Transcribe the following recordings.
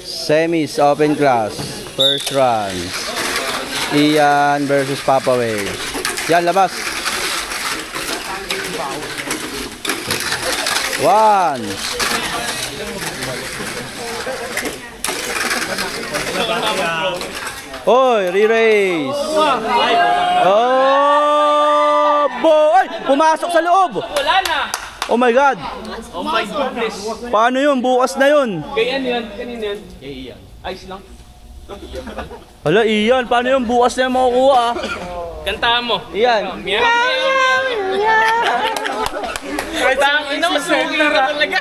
Semis open class. First run. Ian versus Papa Way. Yan, labas. 1. Oy, re-race. Oh, boy! Pumasok sa loob. Wala na. Oh my God. Oh my goodness. Paano yun? Bukas na yun. Kaya ano yan? Kanina yan? Kaya iyan. Ayos lang. Hala, Ian. Paano yun? Bukas na yung makukuha ah. Kantahan mo. Ian. Meow, meow, meow. Kahit saan ka naman, sugi na talaga.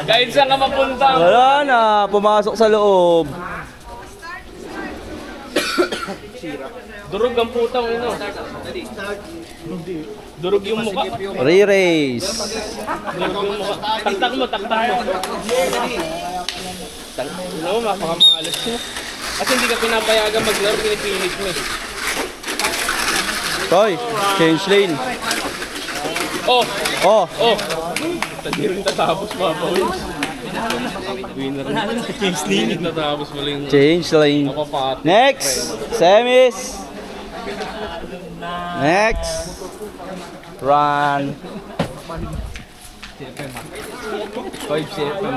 Kahit saan ka mapunta. Wala na. Pumasok sa loob. Durog ang putang ino. Durog yung mukha. Re-race. Durog yung mukha. Taktak mo, taktak mo. Ano mo, mapakamangalas mo. Kasi hindi ka pinapayagan maglaro, pinipilit mo eh. Toy, change lane. Oh! Oh, Oh! Hindi rin tatapos mapawin. Winner rin. Change lane. Tatapos mo lang yung change lane. napapati. Next, semis. Next, run. 5 CFM.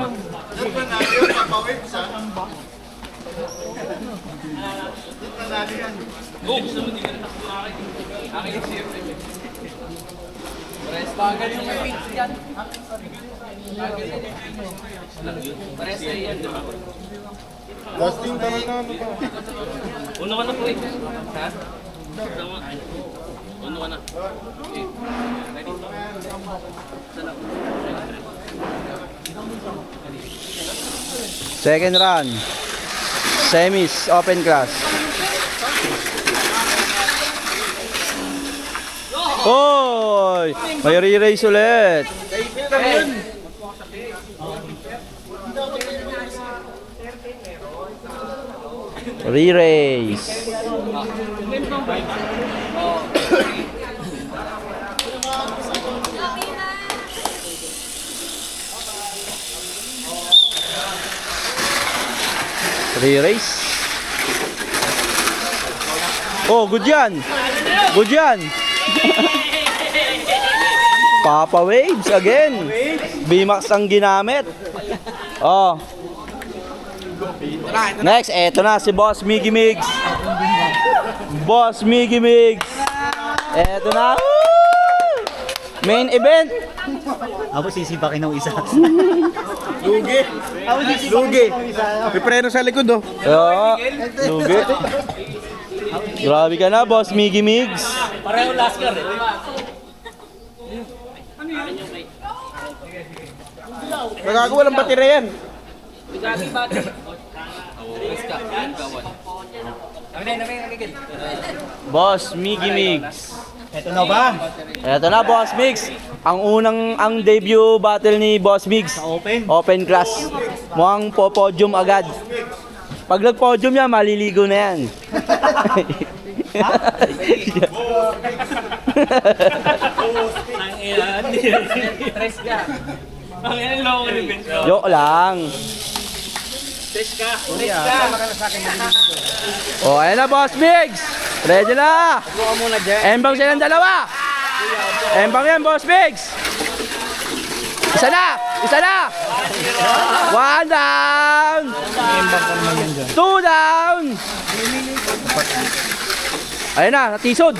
Oh! Casting ka na Uno ka na po eh. Ha? Uno ka na. Okay. Ready? Second run. Semis, open class. Oy! May re-race ulit. Re-race. Re-race. Oh, good yan. Good yan. Papa Waves again. B-Max ang ginamit. Oh. Next, eto na si Boss Miggy Migs. Boss Miggy Migs. Eto na. Woo! Main event. Ako sisipakin ng isa. Lugi. Lugi. May preno sa likod oh. Oh, lugi. Grabe ka na, Boss Miggy Migs. Pareho last car eh. Magagawa ng baterya yan. Bigati bati. Boss Miggy Migs. Eto na ba? Eto na, Boss Migs. Ang debut battle ni Boss Migs. Open? Open class. Mukhang po-podium agad. Pag nag-podium yan, maliligo na yan. Ang ilan. Tres ka. Ang ilan loko ni Ben. Joke lang. Tres ka. Tres ka. O, ayan na, Boss Migs. Ready na. Embang silang dalawa. Embang yan, Boss Migs. Isa na. Isa na. 1 down. 2 down. Ayan na, natisod.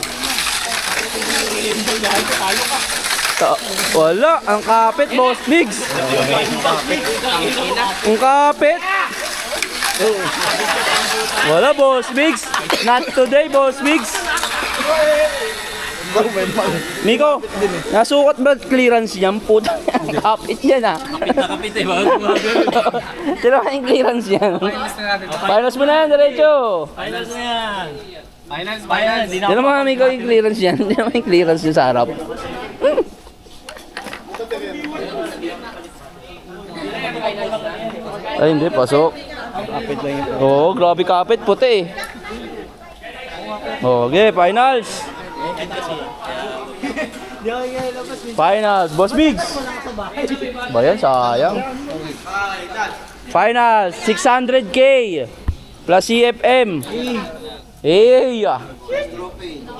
Wala, ang kapit, Boss Migs. Ang kapit. Wala, Boss Migs. Not today, Boss Migs. Miko, nasukat ba clearance niyan? Puta, ang kapit niyan ah. Nakapit eh. Bago gumagano. Tira ka yung clearance niyan. Finals mo na yan, diretso. Finals na yan. Finals. Finals. Tira mo nga, Miko, yung clearance niyan. Tira mo yung clearance niya sa harap. Ay, hindi, pasok. Oo, grabe kapit, puti. Okay, finals. Finals, Boss Migs. Bayan, sayang. Final, 600k plus CFM. Hey!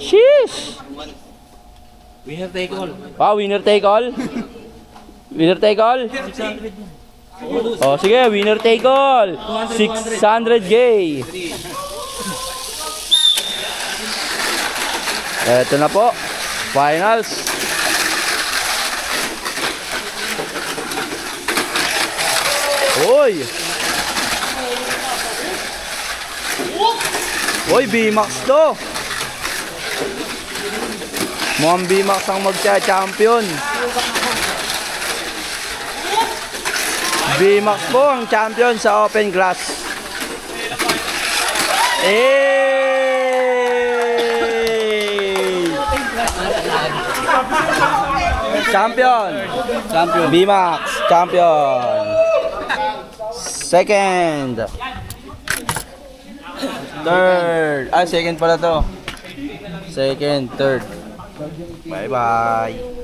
Sheesh! Winner take all. Ah, winner take all? Winner take all? Oh, sige, winner take all. 600k. Eto na po. Finals. Oy! Oy, B-Max to. Mukhang B-Max ang magcha-champion. B-Max po ang champion sa open glass. Champion. Champion. B-Max, champion. Second. Third. Ah, second pala to. Second, third. Bye-bye.